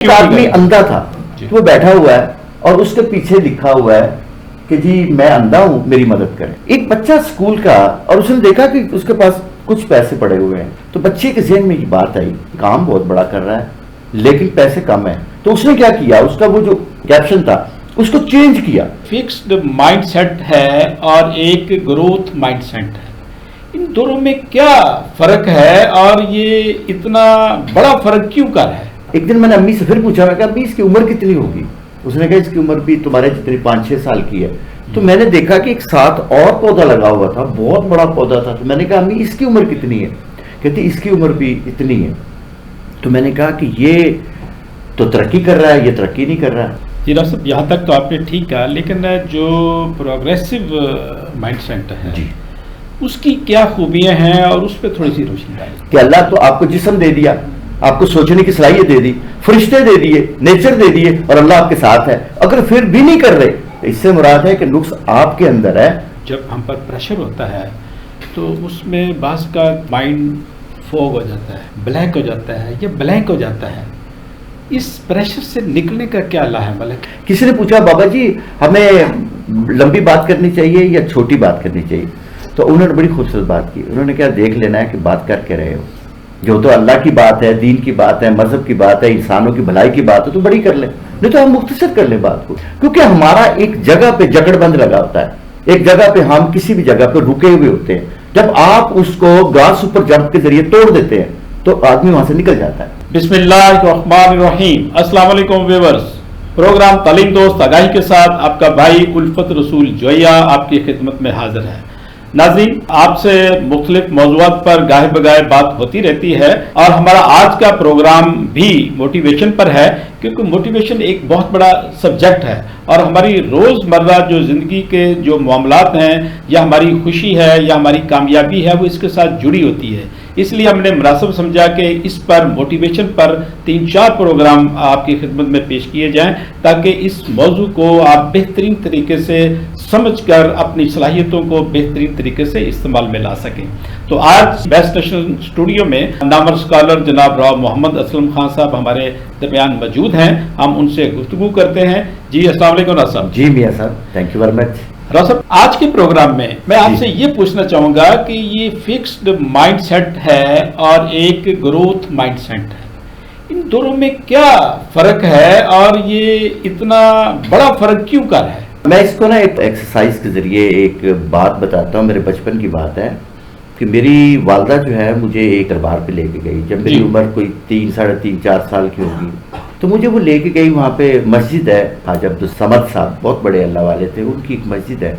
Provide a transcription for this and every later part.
ایک آدمی اندھا تھا، وہ بیٹھا ہوا ہے اور اس کے پیچھے لکھا ہوا ہے کہ جی میں اندھا ہوں میری مدد کریں. ایک بچہ اسکول کا، اور اس نے دیکھا کہ اس کے پاس کچھ پیسے پڑے ہوئے ہیں، تو بچے کے ذہن میں یہ بات آئی کام بہت بڑا کر رہا ہے لیکن پیسے کم ہیں. تو اس نے کیا کیا، اس کا وہ جو کیپشن تھا اس کو چینج کیا. فکسڈ مائنڈ سیٹ ہے اور ایک گروتھ مائنڈ سیٹ ہے، ان دونوں میں کیا فرق ہے اور یہ اتنا بڑا فرق کیوں کر ہے؟ ایک دن میں نے امی سے پھر پوچھا، میں کہا امی اس کی عمر کتنی ہوگی؟ اس نے کہا اس کی عمر بھی تمہارے جتنی 5-6 سال کی ہے. تو میں نے دیکھا کہ ایک ساتھ اور پودا لگا ہوا تھا، بہت بڑا پودا تھا. تو میں نے کہا امی اس کی عمر کتنی ہے؟ کہتی اس کی عمر بھی اتنی ہے. تو میں نے کہا کہ یہ تو ترقی کر رہا ہے، یہ ترقی نہیں کر رہا ہے. جی ڈاکٹر صاحب، یہاں تک تو آپ نے ٹھیک کہا، لیکن جو پروگریسو مائنڈ سیٹ ہے جی اس کی کیا خوبیاں ہیں اور اس پہ تھوڑی سی روشنی ڈالیں. کہ اللہ تو آپ کو جسم دے دیا، آپ کو سوچنے کی صلاحیت دے دی، فرشتے دے دیے، نیچر دے دیے، اور اللہ آپ کے ساتھ ہے. اگر پھر بھی نہیں کر رہے تو اس سے مراد ہے کہ نقص آپ کے اندر ہے. جب ہم پر پریشر ہوتا ہے تو اس میں بعض کا مائنڈ فوگ ہو جاتا ہے، بلینک ہو جاتا ہے یا بلینک ہو جاتا ہے. اس پریشر سے نکلنے کا کیا عمل ہے؟ کسی نے پوچھا بابا جی ہمیں لمبی بات کرنی چاہیے یا چھوٹی بات کرنی چاہیے؟ تو انہوں نے بڑی خوبصورت بات کی. انہوں نے کیا دیکھ لینا ہے کہ بات کر کے رہے ہو. جو تو اللہ کی بات ہے، دین کی بات ہے، مذہب کی بات ہے، انسانوں کی بھلائی کی بات ہے تو بڑی کر لیں، نہیں تو ہم مختصر کر لیں بات کو. کیونکہ ہمارا ایک جگہ پہ جکڑ بند لگا ہوتا ہے، ایک جگہ پہ ہم کسی بھی جگہ پہ رکے ہوئے ہوتے ہیں. جب آپ اس کو گراس اوپر جمپ کے ذریعے توڑ دیتے ہیں تو آدمی وہاں سے نکل جاتا ہے. بسم اللہ الرحمن الرحیم. السلام علیکم ویورز، پروگرام تعلیم دوست آگاہی کے ساتھ آپ کا بھائی الفت رسول جویہ آپ کی خدمت میں حاضر ہے. ناظرین، آپ سے مختلف موضوعات پر گاہے بگاہے بات ہوتی رہتی ہے اور ہمارا آج کا پروگرام بھی موٹیویشن پر ہے، کیونکہ موٹیویشن ایک بہت بڑا سبجیکٹ ہے اور ہماری روزمرہ جو زندگی کے جو معاملات ہیں یا ہماری خوشی ہے یا ہماری کامیابی ہے وہ اس کے ساتھ جڑی ہوتی ہے. اس لیے ہم نے مناسب سمجھا کہ اس پر موٹیویشن پر 3-4 پروگرام آپ کی خدمت میں پیش کیے جائیں تاکہ اس موضوع کو آپ بہترین طریقے سے سمجھ کر اپنی صلاحیتوں کو بہترین طریقے سے استعمال میں لا سکیں. تو آج بیسٹ نیشنل اسٹوڈیو میں نامور اسکالر جناب راؤ محمد اسلم خان صاحب ہمارے درمیان موجود ہیں. ہم ان سے گفتگو کرتے ہیں. جی السلام علیکم راؤ صاحب. جی میاں صاحب، thank you very much. Rao صاحب، آج کے پروگرام میں میں آپ سے یہ پوچھنا چاہوں گا کہ یہ فکسڈ مائنڈ سیٹ ہے اور ایک گروتھ مائنڈ سیٹ ہے، ان دونوں میں کیا فرق ہے اور یہ اتنا بڑا فرق کیوں کر ہے؟ میں اس کو نا ایک ایکسرسائز کے ذریعے ایک بات بتاتا ہوں. میرے بچپن کی بات ہے کہ میری والدہ جو ہے مجھے ایک دربار پہ لے کے گئی جب میری عمر کوئی 3, 3.5, 4 سال کی ہوگی. تو مجھے وہ لے کے گئی، وہاں پہ مسجد ہے، حاج عبدالصمد صاحب بہت بڑے اللہ والے تھے، ان کی ایک مسجد ہے.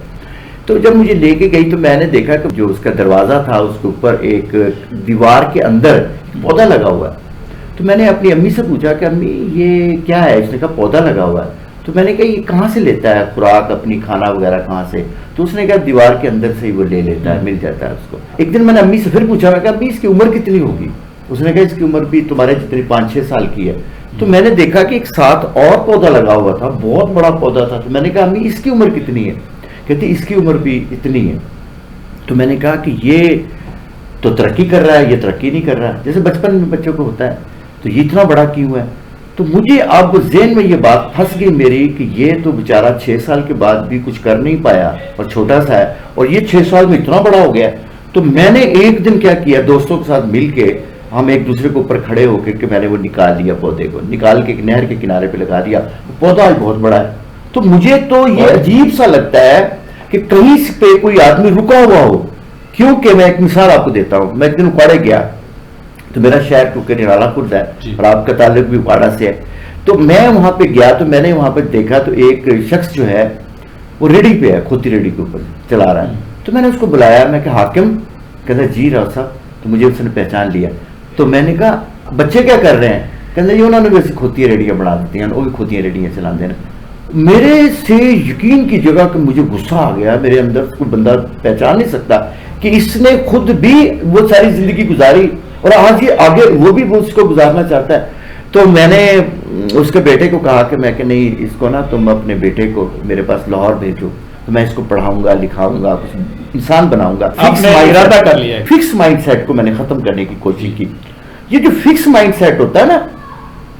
تو جب مجھے لے کے گئی تو میں نے دیکھا کہ جو اس کا دروازہ تھا اس کے اوپر ایک دیوار کے اندر پودا لگا ہوا ہے. تو میں نے اپنی امی سے پوچھا کہ امی یہ کیا ہے؟ اس نے کہا پودا لگا ہوا ہے. تو میں نے کہا یہ کہاں سے لیتا ہے خوراک، اپنی کھانا وغیرہ کہاں سے؟ تو اس نے کہا دیوار کے اندر سے ہی وہ لے لیتا ہے، مل جاتا ہے اس کو. ایک دن میں نے امی سے پھر پوچھا، میں کہا امی اس کی عمر کتنی ہوگی؟ اس نے کہا اس کی عمر بھی تمہارے جتنی 5-6 سال کی ہے. تو میں نے دیکھا کہ ایک ساتھ اور پودا لگا ہوا تھا، بہت بڑا پودا تھا. تو میں نے کہا امی اس کی عمر کتنی ہے؟ کہتی اس کی عمر بھی اتنی ہے. تو میں نے کہا کہ یہ تو ترقی کر رہا ہے، یہ ترقی نہیں کر رہا ہے. جیسے بچپن میں بچوں کو ہوتا ہے تو یہ اتنا بڑا کیوں ہے؟ تو مجھے اب ذہن میں یہ بات پھنس گئی میری کہ یہ تو بیچارہ 6 سال کے بعد بھی کچھ کر نہیں پایا اور چھوٹا سا ہے، اور یہ 6 سال میں اتنا بڑا ہو گیا. تو میں نے ایک دن کیا کیا، دوستوں کے ساتھ مل کے ہم ایک دوسرے کے اوپر کھڑے ہو کے کہ میں نے وہ نکال لیا، پودے کو نکال کے نہر کے کنارے پہ لگا دیا. پودا آج بہت بڑا ہے. تو مجھے تو یہ عجیب سا لگتا ہے کہ کہیں پہ کوئی آدمی رکا ہوا ہو. کیونکہ میں ایک مثال آپ کو دیتا ہوں. میں ایک دن اکھاڑے گیا تو میرا شہر کیونکہ نرالا خرد ہے اور آپ کا تعلق بھی اکھاڑا سے ہے. تو میں وہاں پہ گیا تو میں نے وہاں پہ دیکھا تو ایک شخص جو ہے وہ ریڑھی پہ ہے، کھوتی ریڑھی کے اوپر چلا رہا ہے. تو میں نے اس کو بلایا، میں کہا حاکم؟ کہتا جی راؤ صاحب. تو مجھے اس نے پہچان لیا. تو میں نے کہا بچے کیا کر رہے ہیں؟ کہتے جی انہوں نے ویسے کھوتی ریڑیاں بنا دیتی ہیں، وہ بھی کھوتی ریڑیاں چلا دیں. میرے سے یقین کی جگہ کہ مجھے غصہ آ گیا میرے اندر. کوئی بندہ پہچان نہیں سکتا کہ اس نے خود بھی وہ ساری زندگی گزاری اور آج یہ آگے وہ بھی اس کو گزارنا چاہتا ہے. تو میں نے اس کے بیٹے کو کہا کہ میں کہ نہیں اس کو نا تم اپنے بیٹے کو میرے پاس لاہور بھیجو، تو میں اس کو پڑھاؤں گا، لکھاؤں گا، انسان بناؤں گا. ارادہ کر لیا. فکس مائنڈ سیٹ کو میں نے ختم کرنے کی کوشش کی. یہ جو فکس مائنڈ سیٹ ہوتا ہے نا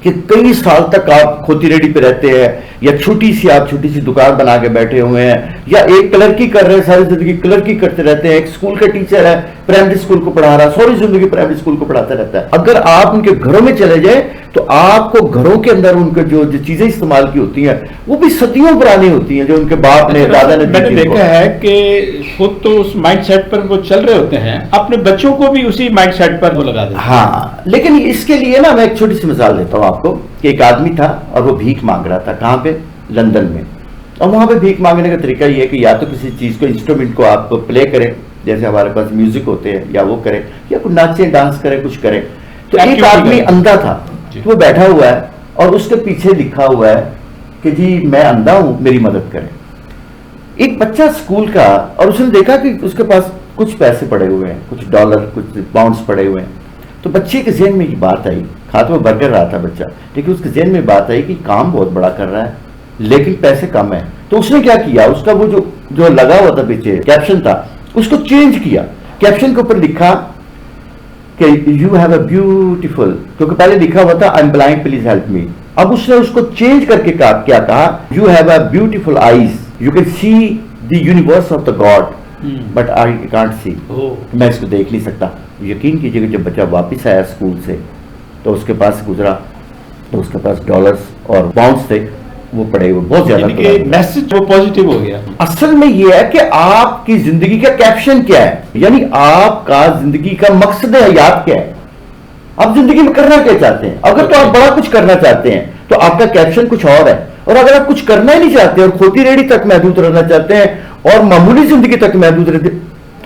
کہ کئی سال تک آپ کھوتی ریڈی پہ رہتے ہیں یا چھوٹی سی دکان بنا کے بیٹھے ہوئے ہیں یا ایک کلرکی کر رہے ہیں, ساری زندگی کلرکی کرتے رہتے ہیں, ایک اسکول کا ٹیچر ہے پرائمری اسکول کو پڑھا رہا, سوری زندگی پرائمری اسکول کو پڑھاتا رہتا ہے. اگر آپ ان کے گھروں میں چلے جائیں تو آپ کو گھروں کے اندر ان کے جو چیزیں استعمال کی ہوتی ہیں وہ بھی صدیوں پرانی ہوتی ہیں, جو ان کے باپ نے دادا نے. میں نے دیکھا ہے کہ خود تو اس مائنڈ سیٹ پر وہ چل رہے ہوتے ہیں, اپنے بچوں کو بھی اسی مائنڈ سیٹ پر وہ لگا دیتے ہیں. ہاں, لیکن اس کے لیے نا میں ایک چھوٹی سی مثال دیتا ہوں آپ کو کہ ایک آدمی تھا اور وہ بھیک مانگ رہا تھا. کہاں پہ؟ لندن میں. اور وہاں پہ بھیک مانگنے کا طریقہ یہ ہے کہ یا تو کسی چیز کو انسٹرومنٹ کو آپ پلے کریں, جیسے ہمارے پاس میوزک ہوتے ہیں, یا وہ کریں یا کوئی ناچیں ڈانس کریں, کچھ کریں. تو ایک آدمی اندھا تھا, تو وہ بیٹھا ہوا ہے اور اس کے پیچھے لکھا ہوا ہے کہ جی میں اندھا ہوں, میری مدد کریں. ایک بچہ اسکول کا, اور اس نے دیکھا کہ اس کے پاس کچھ پیسے پڑے ہوئے ہیں, کچھ ڈالر کچھ پاؤنڈز پڑے ہوئے ہیں. تو بچے کے ذہن میں یہ بات آئی, کھاتے میں برگر رہا تھا بچہ, لیکن اس کے ذہن میں بات آئی کہ کام بہت بڑا کر رہا ہے لیکن پیسے کم ہیں. تو اس نے کیا کیا, اس کا وہ جو لگا ہوا تھا پیچھے کیپشن تھا, اس کو چینج کیا. کیپشن کے اوپر لکھا کہ یو ہیو اے بیوٹیفل, کیونکہ پہلے لکھا ہوا تھا I am blind please help me. اب اس نے اس کو چینج کر کے کیا کہا, you have a beautiful eyes, you can see the universe of the god but I can't see. میں اس کو دیکھ نہیں سکتا. یقین کیجیے کہ جب بچہ واپس آیا اسکول سے تو اس کے پاس گزرا تو اس کے پاس ڈالرز اور پاؤنڈز تھے, وہ پڑے ہوئے بہت زیادہ. میسج وہ پازیٹیو ہو گیا. اصل میں یہ ہے کہ آپ کی زندگی کا کیپشن کیا ہے, یعنی آپ کا زندگی کا مقصد حیات کیا ہے, آپ زندگی میں کرنا کیا چاہتے ہیں. اگر تو آپ بڑا کچھ کرنا چاہتے ہیں تو آپ کا کیپشن کچھ اور ہے, اور اگر آپ کچھ کرنا ہی نہیں چاہتے اور کھوتی ریڑھی تک محدود رہنا چاہتے ہیں اور معمولی زندگی تک محدود رہتے,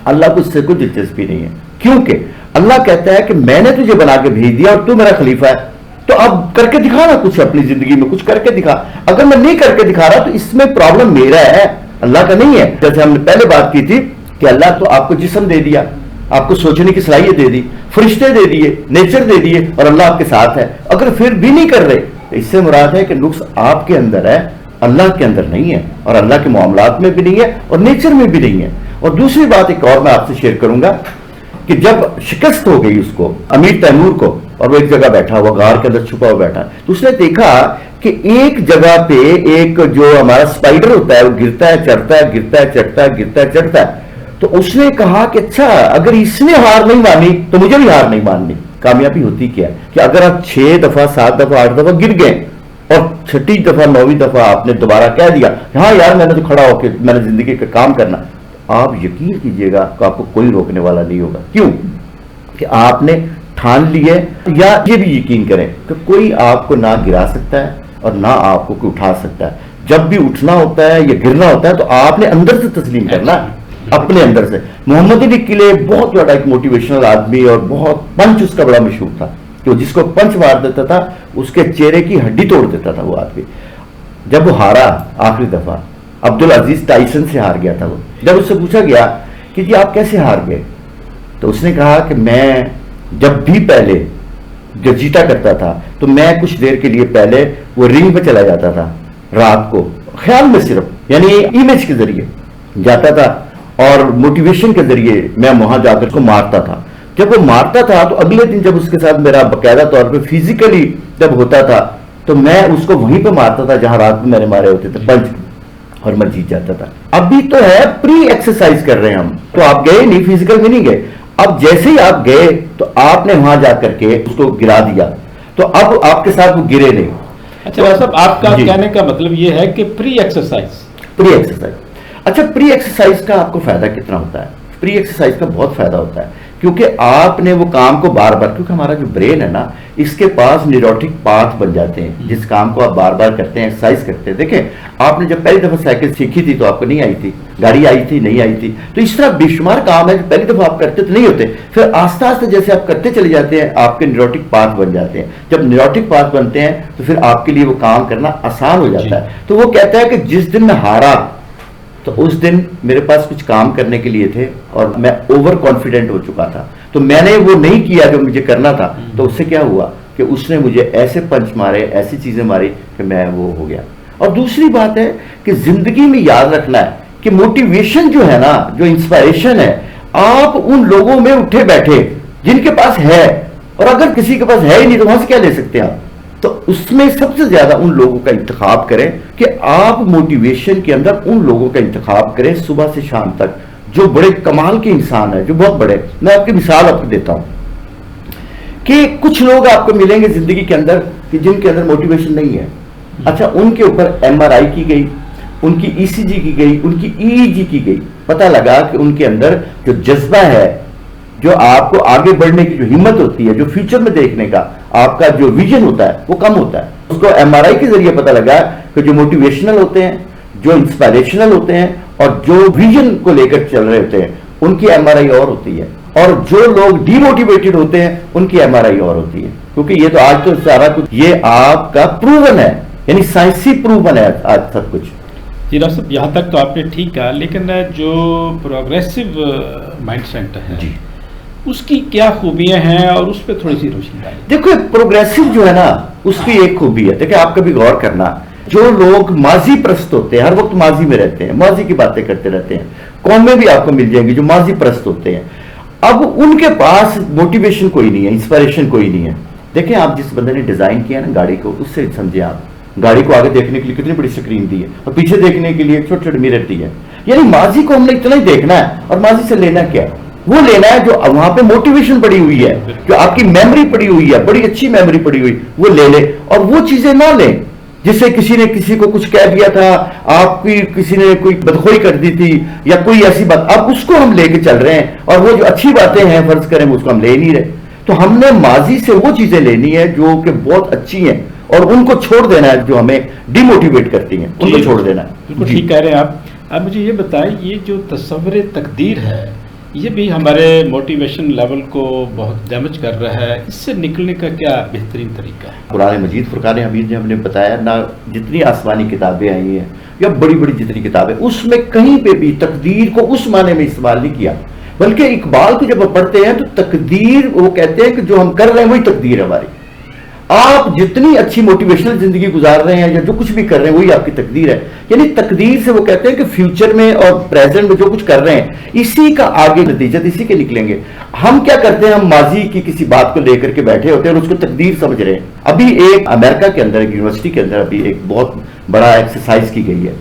اللہ کو اس سے کوئی دلچسپی نہیں ہے. کیونکہ اللہ کہتا ہے کہ میں نے تجھے بنا کے بھیج دیا اور تو میرا خلیفہ ہے, تو اب کر کے دکھا نا کچھ اپنی زندگی میں, کچھ کر کے دکھا. اگر میں نہیں کر کے دکھا رہا تو اس میں پرابلم میرا ہے, اللہ کا نہیں ہے. جیسے ہم نے پہلے بات کی تھی کہ اللہ تو آپ کو جسم دے دیا, آپ کو سوچنے کی صلاحیت دے دی, فرشتے دے دیے, نیچر دے دیے, اور اللہ آپ کے ساتھ ہے. اگر پھر بھی نہیں کر رہے تو اس سے مراد ہے کہ نقص آپ کے اندر ہے, اللہ کے اندر نہیں ہے, اور اللہ کے معاملات میں بھی نہیں ہے اور نیچر میں بھی نہیں ہے. اور دوسری بات ایک اور میں آپ سے شیئر کروں گا کہ جب شکست ہو گئی اس کو, امیر تیمور کو, اور وہ ایک جگہ بیٹھا ہوا, غار کے اندر چھپا ہوا بیٹھا, تو اس نے دیکھا کہ ایک جگہ پہ ایک جو ہمارا اسپائڈر ہوتا ہے وہ گرتا ہے چڑھتا ہے, گرتا ہے چڑھتا ہے, گرتا ہے چڑھتا ہے. تو اس نے کہا کہ اچھا اگر اس نے ہار نہیں مانی تو مجھے بھی ہار نہیں ماننی. کامیابی ہوتی کیا کہ اگر آپ 6 دفعہ 7 دفعہ 8 دفعہ گر گئے اور 6ٹھی دفعہ 9ویں دفعہ آپ نے دوبارہ کہہ دیا ہاں یار میں نے تو کھڑا ہو کے میں نے زندگی کا کام کرنا, آپ یقین کیجئے گا کہ آپ کو کوئی روکنے والا نہیں ہوگا. کیوں کہ آپ نے ٹھان لیے. یا یہ بھی یقین کریں کہ کوئی آپ کو نہ گرا سکتا ہے اور نہ آپ کو کوئی اٹھا سکتا ہے. جب بھی اٹھنا ہوتا ہے یا گرنا ہوتا ہے تو آپ نے اندر سے تسلیم کرنا, اپنے اندر سے. محمد علی قلعے بہت بڑا ایک موٹیویشنل آدمی اور بہت پنچ اس کا بڑا مشہور تھا, کہ جس کو پنچ مار دیتا تھا اس کے چہرے کی ہڈی توڑ دیتا تھا وہ آدمی. جب وہ ہارا آخری دفعہ, عبدالعزیز ٹائسن سے ہار گیا تھا وہ, جب اس سے پوچھا گیا کہ جی آپ کیسے ہار گئے, تو اس نے کہا کہ میں جب بھی پہلے جو جیتا کرتا تھا تو میں کچھ دیر کے لیے پہلے وہ رنگ پہ چلا جاتا تھا رات کو, خیال میں صرف, یعنی امیج کے ذریعے جاتا تھا اور موٹیویشن کے ذریعے میں وہاں جا کر اس کو مارتا تھا. جب وہ مارتا تھا تو اگلے دن جب اس کے ساتھ میرا باقاعدہ طور پہ فزیکلی جب ہوتا تھا تو میں اس کو وہیں پہ مارتا تھا جہاں رات میں نے مارے ہوتے تھے پنچ, اور میں جیت جاتا تھا. ابھی تو ہے پری ایکسرسائز کر رہے ہیں ہم, تو آپ گئے نہیں, فزیکل میں نہیں گئے. اب جیسے ہی آپ گئے تو آپ نے وہاں جا کر کے اس کو گرا دیا, تو اب آپ کے ساتھ وہ گرے نہیں. اچھا صاحب, آپ کا کہنے کا مطلب یہ ہے کہ پری ایکسرسائز. اچھا پری ایکسرسائز کا آپ کو فائدہ کتنا ہوتا ہے؟ پری ایکسرسائز کا بہت فائدہ ہوتا ہے, کیونکہ آپ نے وہ کام کو بار بار, کیونکہ ہمارا جو برین ہے نا اس کے پاس نیوروٹک پاتھ بن جاتے ہیں, جس کام کو آپ بار بار کرتے ہیں, ایکسرسائز کرتے ہیں. دیکھیں آپ نے جب پہلی دفعہ سائیکل سیکھی تھی تو آپ کو نہیں آئی تھی, گاڑی آئی تھی نہیں آئی تھی, تو اس طرح بے شمار کام ہے جو پہلی دفعہ آپ کرتے تو نہیں ہوتے, پھر آہستہ آہستہ جیسے آپ کرتے چلے جاتے ہیں آپ کے نیوروٹک پاتھ بن جاتے ہیں. جب نیوروٹک پاتھ بنتے ہیں تو پھر آپ کے لیے وہ کام کرنا آسان ہو جاتا ہے. تو وہ کہتا ہے کہ جس دن میں ہارا تو اس دن میرے پاس کچھ کام کرنے کے لیے تھے اور میں اوور کانفیڈنٹ ہو چکا تھا, تو میں نے وہ نہیں کیا جو مجھے کرنا تھا. تو اس سے کیا ہوا کہ اس نے مجھے ایسے پنچ مارے, ایسی چیزیں ماری کہ میں وہ ہو گیا. اور دوسری بات ہے کہ زندگی میں یاد رکھنا ہے کہ موٹیویشن جو ہے نا, جو انسپائریشن ہے, آپ ان لوگوں میں اٹھے بیٹھے جن کے پاس ہے, اور اگر کسی کے پاس ہے ہی نہیں تو وہاں سے کیا لے سکتے ہیں آپ. تو اس میں سب سے زیادہ ان لوگوں کا انتخاب کریں کہ آپ موٹیویشن کے اندر ان لوگوں کا انتخاب کریں صبح سے شام تک جو بڑے کمال کے انسان ہیں، جو بہت بڑے. میں آپ کی مثال آپ کو دیتا ہوں کہ کچھ لوگ آپ کو ملیں گے زندگی کے اندر کہ جن کے اندر موٹیویشن نہیں ہے. اچھا، ان کے اوپر MRI کی گئی، ان کی ECG کی گئی، ان کی EEG کی گئی، پتہ لگا کہ ان کے اندر جو جذبہ ہے، جو آپ کو آگے بڑھنے کی جو ہمت ہوتی ہے، جو فیوچر میں دیکھنے کا آپ کا جو ویژن ہوتا ہے وہ کم ہوتا ہے. اس کو MRI کے ذریعے پتہ لگا کہ جو موٹیویشنل ہوتے ہیں، جو انسپائریشنل ہوتے ہیں اور جو ویژن کو لے کر چل رہے ہوتے ہیں ان کی MRI اور ہوتی ہے، اور جو لوگ ڈی موٹیویٹڈ ہوتے ہیں ان کی MRI اور ہوتی ہے. کیونکہ یہ تو آج تو سارا کچھ یہ آپ کا پروون ہے، یعنی سائنسی پروون ہے آج سب کچھ. جی ڈاکٹر صاحب، یہاں تک تو آپ نے ٹھیک کہا، لیکن جو پروگریسو مائنڈ سیٹ ہے جی، اس کی کیا خوبیاں ہیں اور اس پہ تھوڑی سی روشنی ڈالیں. دیکھو پروگریسو جو ہے نا اس کی ایک خوبی ہے. دیکھیں آپ کبھی غور کرنا، جو لوگ ماضی پرست ہوتے ہیں، ہر وقت ماضی میں رہتے ہیں، ماضی کی باتیں کرتے رہتے ہیں، قومیں بھی آپ کو مل جائیں گی جو ماضی پرست ہوتے ہیں. اب ان کے پاس موٹیویشن کوئی نہیں ہے، انسپائریشن کوئی نہیں ہے. دیکھیں آپ جس بندے نے ڈیزائن کیا نا گاڑی کو، اس سے سمجھیں آپ گاڑی کو آگے دیکھنے کے لیے کتنی بڑی سکرین دی ہے اور پیچھے دیکھنے کے لیے چھوٹے چھوٹے میرر دی ہے. یعنی ماضی کو ہم نے اتنا ہی دیکھنا ہے اور ماضی سے لینا کیا ہے؟ وہ لینا ہے جو وہاں پہ موٹیویشن پڑی ہوئی ہے، جو آپ کی میموری پڑی ہوئی ہے، بڑی اچھی میموری پڑی ہوئی، وہ لے لے. اور وہ چیزیں نہ لیں جس سے کسی نے کسی کو کچھ کہہ دیا تھا، آپ کی کسی نے کوئی بدخوئی کر دی تھی یا کوئی ایسی بات، اب اس کو ہم لے کے چل رہے ہیں. اور وہ جو اچھی باتیں ہیں فرض کریں اس کو ہم لے نہیں رہے. تو ہم نے ماضی سے وہ چیزیں لینی ہے جو کہ بہت اچھی ہیں اور ان کو چھوڑ دینا ہے جو ہمیں ڈی موٹیویٹ کرتی ہیں، ان کو چھوڑ دینا ہے. بالکل ٹھیک کہہ رہے ہیں آپ. اب مجھے یہ بتائیں، یہ جو تصور تقدیر ہے یہ بھی ہمارے موٹیویشن لیول کو بہت ڈیمیج کر رہا ہے. اس سے نکلنے کا کیا بہترین طریقہ ہے؟ قرآن مجید فرقان حمید نے ہم نے بتایا نہ، جتنی آسمانی کتابیں آئی ہیں یا بڑی بڑی جتنی کتابیں، اس میں کہیں پہ بھی تقدیر کو اس معنی میں استعمال نہیں کیا. بلکہ اقبال کو جب ہم پڑھتے ہیں تو تقدیر، وہ کہتے ہیں کہ جو ہم کر رہے ہیں وہی تقدیر ہے ہماری. آپ جتنی اچھی موٹیویشنل زندگی گزار رہے ہیں یا جو کچھ بھی کر رہے ہیں وہی آپ کی تقدیر ہے. یعنی تقدیر سے وہ کہتے ہیں کہ فیوچر میں اور پریزنٹ میں جو کچھ کر رہے ہیں اسی کا آگے نتیجہ اسی کے نکلیں گے. ہم کیا کرتے ہیں، ہم ماضی کی کسی بات کو لے کر کے بیٹھے ہوتے ہیں اور اس کو تقدیر سمجھ رہے ہیں. ابھی ایک امریکہ کے اندر ایک یونیورسٹی کے اندر ابھی ایک بہت بڑا ایکسرسائز کی گئی ہے،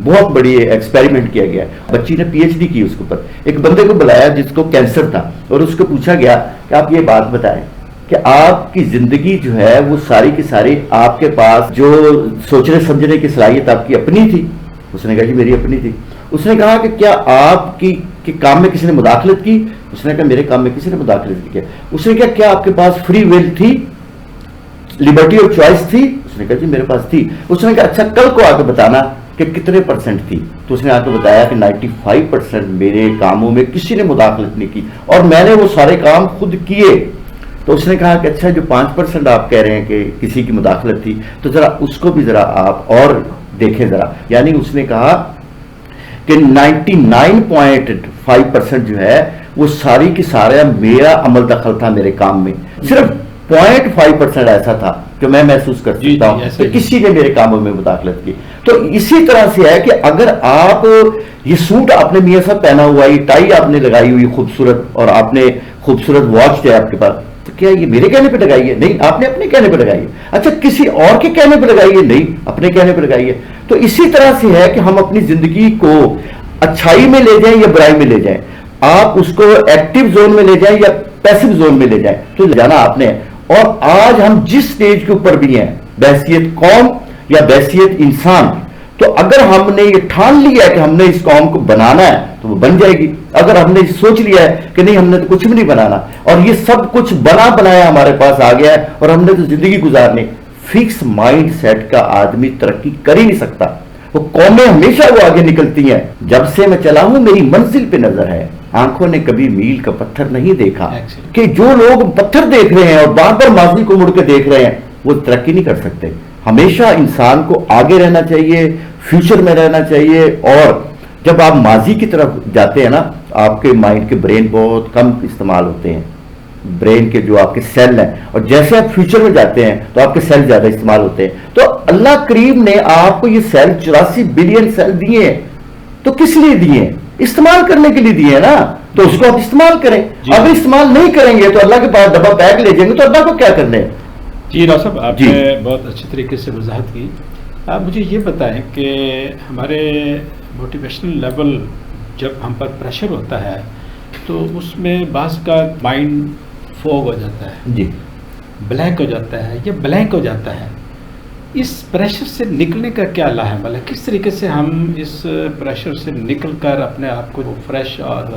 بہت بڑی ایکسپیریمنٹ کیا گیا. بچی نے PhD کی اس کے اوپر. ایک بندے کو بلایا جس کو کینسر تھا اور اس کو پوچھا گیا کہ آپ یہ بات بتائیں کہ آپ کی زندگی جو ہے وہ ساری کی ساری آپ کے پاس جو سوچنے سمجھنے کی صلاحیت آپ کی اپنی تھی؟ اس نے کہا جی میری اپنی تھی. اس نے کہا کہ کیا آپ کی کام میں کسی نے مداخلت کی؟ اس نے کہا میرے کام میں کسی نے مداخلت نہیں کیا. اس نے کہا کیا آپ کے پاس فری ول تھی، لبرٹی آف چوائس تھی؟ اس نے کہا جی میرے پاس تھی. اس نے کہا اچھا کل کو آ کے بتانا کہ کتنے % تھی؟ تو اس نے آ کے بتایا کہ 95% میرے کاموں میں کسی نے مداخلت نہیں کی اور میں نے وہ سارے کام خود کیے. تو اس نے کہا کہ اچھا جو 5% آپ کہہ رہے ہیں کہ کسی کی مداخلت تھی تو ذرا اس کو بھی ذرا آپ اور دیکھیں ذرا. یعنی اس نے کہا کہ 99.5% جو ہے وہ ساری کی سارا میرا عمل دخل تھا میرے کام میں. صرف 0.5% ایسا تھا جو میں محسوس کر سکتا ہوں کہ کسی نے میرے کاموں میں مداخلت کی. تو اسی طرح سے ہے کہ اگر آپ یہ سوٹ آپ نے میاں صاحب پہنا ہوا، یہ ٹائی آپ نے لگائی ہوئی خوبصورت اور آپ نے خوبصورت واچ ہے آپ کے پاس، تو کیا یہ میرے کہنے پہ لگائی ہے؟ نہیں، آپ نے اپنے کہنے پہ لگائی ہے. اچھا کسی اور کے کہنے پہ لگائی ہے؟ نہیں، اپنے کہنے پہ لگائی ہے. تو اسی طرح سے ہے کہ ہم اپنی زندگی کو اچھائی میں لے جائیں یا برائی میں لے جائیں، آپ اس کو ایکٹیو زون میں لے جائیں یا پیسو زون میں لے جائیں، تو جانا آپ نے. اور آج ہم جس سٹیج کے اوپر بھی ہیں بحیثیت قوم یا بحیثیت انسان، تو اگر ہم نے یہ ٹھان لیا ہے کہ ہم نے اس قوم کو بنانا ہے تو وہ بن جائے گی. اگر ہم نے سوچ لیا ہے کہ نہیں ہم نے تو کچھ بھی نہیں بنانا اور یہ سب کچھ بنا بنایا ہمارے پاس آ گیا ہے اور ہم نے تو زندگی گزارنی، فکس مائنڈ سیٹ کا آدمی ترقی کر ہی نہیں سکتا. وہ قومیں ہمیشہ وہ آگے نکلتی ہیں. جب سے میں چلا ہوں میری منزل پہ نظر ہے، آنکھوں نے کبھی میل کا پتھر نہیں دیکھا. کہ جو لوگ پتھر دیکھ رہے ہیں اور بار بار ماضی کو مڑ کے دیکھ رہے ہیں وہ ترقی نہیں کر سکتے. ہمیشہ انسان کو آگے رہنا چاہیے، فیوچر میں رہنا چاہیے. اور جب آپ ماضی کی طرف جاتے ہیں نا، آپ کے مائنڈ کے برین بہت کم استعمال ہوتے ہیں، برین کے جو آپ کے سیل ہیں. اور جیسے آپ فیوچر میں جاتے ہیں تو آپ کے سیل زیادہ استعمال ہوتے ہیں. تو اللہ کریم نے آپ کو یہ سیل 84 بلین سیل دیے ہیں، تو کس لیے دیے ہیں؟ استعمال کرنے کے لیے دیے ہیں نا. تو اس کو آپ استعمال کریں. اگر استعمال نہیں کریں گے تو اللہ کے پاس ڈبہ بیگ لے جائیں گے تو اللہ کو کیا کرنے ہیں؟ جی ڈاکٹر صاحب، آپ جی نے بہت اچھی طریقے سے وضاحت کی. آپ مجھے یہ بتائیں کہ ہمارے موٹیویشنل لیول جب ہم پر پریشر ہوتا ہے تو اس میں بعض کا مائنڈ فوگ ہو جاتا ہے، جی بلینک ہو جاتا ہے یا بلینک ہو جاتا ہے. اس پریشر سے نکلنے کا کیا عمل ہے؟ کس طریقے سے ہم اس پریشر سے نکل کر اپنے آپ کو فریش اور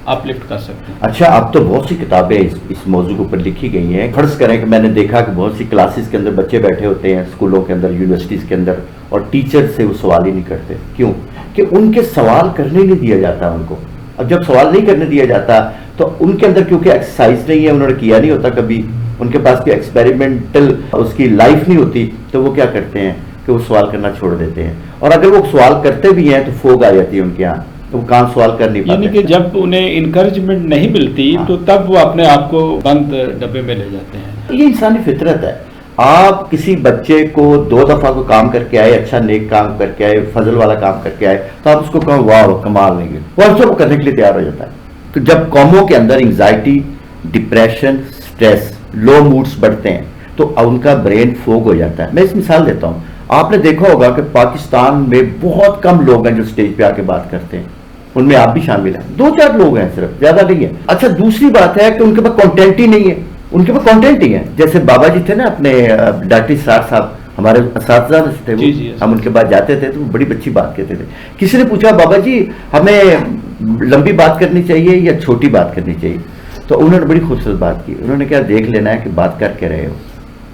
اپ لفٹ کر سکتے ہیں؟ اچھا، اب تو بہت سی کتابیں اس موضوع کے اوپر لکھی گئی ہیں. فرض کریں کہ میں نے دیکھا کہ بہت سی کلاسز کے اندر بچے بیٹھے ہوتے ہیں، اسکولوں کے اندر، یونیورسٹیز کے اندر، اور ٹیچر سے وہ سوال ہی نہیں کرتے. کیوں؟ کہ ان کے سوال کرنے نہیں دیا جاتا ان کو. اب جب سوال نہیں کرنے دیا جاتا تو ان کے اندر کیونکہ ایکسرسائز نہیں ہے، انہوں نے کیا نہیں ہوتا کبھی، ان کے پاس کوئی ایکسپیریمنٹل اس کی لائف نہیں ہوتی، تو وہ کیا کرتے ہیں کہ وہ سوال کرنا چھوڑ دیتے ہیں. اور اگر وہ سوال کرتے بھی ہیں تو فوگ آ جاتی ہے ان کے یہاں، تو وہ کہاں سوال کر نہیں پاتے. یعنی کہ جب انہیں انکریجمنٹ نہیں ملتی تو تب وہ اپنے آپ کو بند ڈبے میں لے جاتے ہیں. یہ انسانی فطرت ہے. آپ کسی بچے کو 2 دفعہ کو کام کر کے آئے، اچھا نیک کام کر کے آئے، فضل والا کام کر کے آئے، تو آپ اس کو کہو واہ کمال نہیں ہے، وہ اچھا وہ کرنے کے لیے تیار ہو جاتا ہے. تو جب قوموں کے اندر انگزائٹی، ڈپریشن، سٹریس، لو موڈز بڑھتے ہیں تو ان کا برین فوگ ہو جاتا ہے. میں اس مثال دیتا ہوں. آپ نے دیکھا ہوگا کہ پاکستان میں بہت کم لوگ ہیں جو سٹیج پہ آ کے بات کرتے ہیں، ان میں آپ بھی شامل ہیں. 2-4 لوگ ہیں صرف، زیادہ نہیں ہے. اچھا، دوسری بات ہے کہ ان کے پاس کانٹینٹ ہی نہیں ہے. ان کے پاس کانٹینٹ ہی ہے. جیسے بابا جی تھے نا اپنے ڈاکٹر اسرار صاحب، ہمارے اساتذہ تھے وہ. جی ہم ان کے پاس جاتے تھے تو وہ بڑی اچھی بات کہتے تھے. کسی نے پوچھا بابا جی ہمیں لمبی بات کرنی چاہیے یا چھوٹی بات کرنی چاہیے؟ تو انہوں نے بڑی خوبصورت بات کی. انہوں نے کیا دیکھ لینا ہے کہ بات کر کے رہے ہو.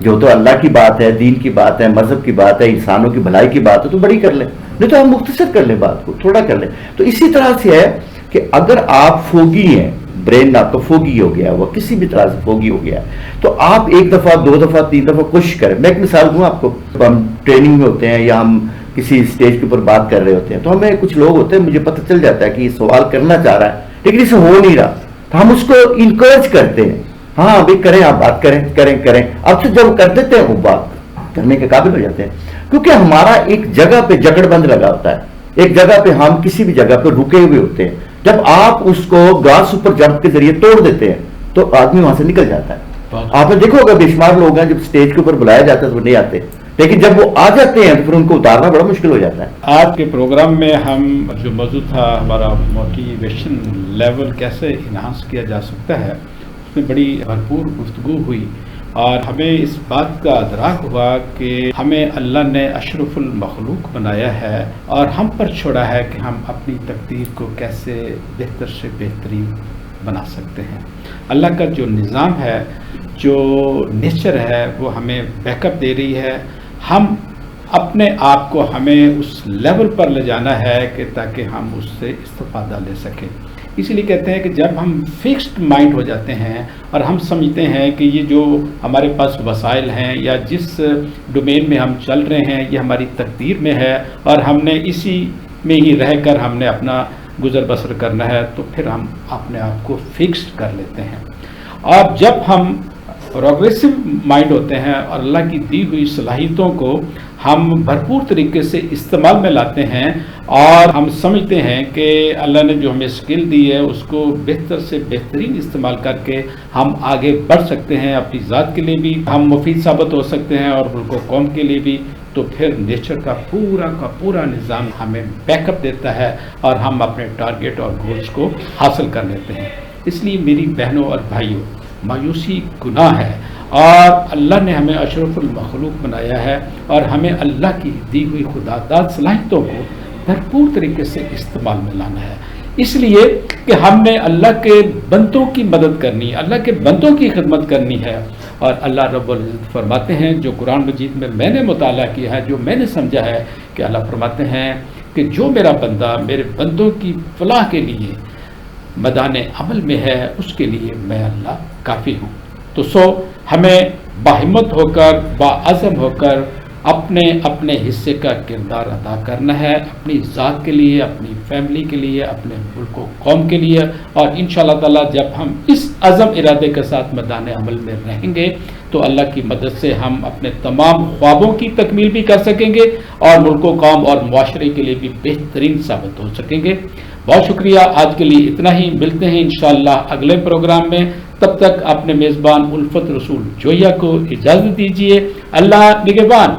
جو تو اللہ کی بات ہے، دین کی بات ہے، مذہب کی بات ہے، انسانوں کی بھلائی کی بات ہے تو بڑی کر لیں، نہیں تو ہم مختصر کر لیں بات کو، تھوڑا کر لیں. تو اسی طرح سے ہے کہ اگر آپ فوگی ہیں، برین آپ کا فوگی ہو گیا ہوا، کسی بھی طرح سے فوگی ہو گیا ہے، تو آپ 1 دفعہ 2 دفعہ 3 دفعہ کوشش کریں. میں ایک مثال دوں آپ کو. ہم ٹریننگ میں ہوتے ہیں یا ہم کسی اسٹیج کے اوپر بات کر رہے ہوتے ہیں تو ہمیں کچھ لوگ ہوتے ہیں، مجھے پتہ چل جاتا ہے کہ یہ سوال کرنا چاہ رہا ہے لیکن اسے ہو نہیں رہا، تو ہم اس کو انکریج کرتے ہیں. ہاں ابھی کریں، آپ بات کریں کریں کریں. اب سے جب کر دیتے ہیں وہ بات کرنے کے قابل ہو جاتے ہیں، کیونکہ ہمارا ایک جگہ پہ جکڑ بند لگا ہوتا ہے. ایک جگہ پہ ہم کسی بھی جگہ پہ رکے ہوئے ہوتے ہیں. جب آپ اس کو گراس سپر جمپ کے ذریعے توڑ دیتے ہیں تو آدمی وہاں سے نکل جاتا ہے. آپ نے دیکھو ہوگا بے شمار لوگ ہیں جب اسٹیج کے اوپر بلایا جاتا ہے تو وہ نہیں آتے، لیکن جب وہ آ جاتے ہیں تو پھر ان کو اتارنا بڑا مشکل ہو جاتا ہے. آج کے پروگرام میں ہم جو موضوع تھا ہمارا موٹیویشن لیول کیسے انہانس کیا جا سکتا ہے، اس میں بڑی بھرپور گفتگو ہوئی اور ہمیں اس بات کا ادراک ہوا کہ ہمیں اللہ نے اشرف المخلوق بنایا ہے اور ہم پر چھوڑا ہے کہ ہم اپنی تقدیر کو کیسے بہتر سے بہترین بنا سکتے ہیں. اللہ کا جو نظام ہے، جو نیچر ہے، وہ ہمیں بیک اپ دے رہی ہے. ہم اپنے آپ کو ہمیں اس لیول پر لے جانا ہے کہ تاکہ ہم اس سے استفادہ لے سکیں. اسی لیے کہتے ہیں کہ جب ہم فکسڈ مائنڈ ہو جاتے ہیں اور ہم سمجھتے ہیں کہ یہ جو ہمارے پاس وسائل ہیں یا جس ڈومین میں ہم چل رہے ہیں یہ ہماری تقدیر میں ہے اور ہم نے اسی میں ہی رہ کر ہم نے اپنا گزر بسر کرنا ہے، تو پھر ہم اپنے آپ کو فکسڈ کر لیتے ہیں. اور جب ہم پروگریسو مائنڈ ہوتے ہیں اور اللہ کی دی ہوئی صلاحیتوں کو ہم بھرپور طریقے سے استعمال میں لاتے ہیں اور ہم سمجھتے ہیں کہ اللہ نے جو ہمیں اسکل دی ہے اس کو بہتر سے بہترین استعمال کر کے ہم آگے بڑھ سکتے ہیں، اپنی ذات کے لیے بھی ہم مفید ثابت ہو سکتے ہیں اور ملک و قوم کے لیے بھی. تو پھر نیچر کا پورا نظام ہمیں بیک اپ دیتا ہے اور ہم اپنے ٹارگیٹ اور گولز کو حاصل کر لیتے ہیں. اس لیے میری بہنوں اور بھائیوں، مایوسی گناہ ہے اور اللہ نے ہمیں اشرف المخلوق بنایا ہے اور ہمیں اللہ کی دی ہوئی خدا داد صلاحیتوں کو بھرپور طریقے سے استعمال میں لانا ہے. اس لیے کہ ہم نے اللہ کے بندوں کی مدد کرنی ہے، اللہ کے بندوں کی خدمت کرنی ہے. اور اللہ رب العزت فرماتے ہیں، جو قرآن مجید میں نے مطالعہ کیا ہے، جو میں نے سمجھا ہے، کہ اللہ فرماتے ہیں کہ جو میرا بندہ میرے بندوں کی فلاح کے لیے میدان عمل میں ہے اس کے لیے میں اللہ کافی ہوں. تو ہمیں باہمت ہو کر، باعزم ہو کر اپنے حصے کا کردار ادا کرنا ہے، اپنی ذات کے لیے، اپنی فیملی کے لیے، اپنے ملک و قوم کے لیے. اور انشاءاللہ تعالی جب ہم اس عزم ارادے کے ساتھ میدان عمل میں رہیں گے تو اللہ کی مدد سے ہم اپنے تمام خوابوں کی تکمیل بھی کر سکیں گے اور ملک و قوم اور معاشرے کے لیے بھی بہترین ثابت ہو سکیں گے. بہت شکریہ. آج کے لیے اتنا ہی. ملتے ہیں انشاءاللہ اگلے پروگرام میں. تب تک اپنے میزبان الفت رسول جویا کو اجازت دیجیے۔ اللہ نگہبان۔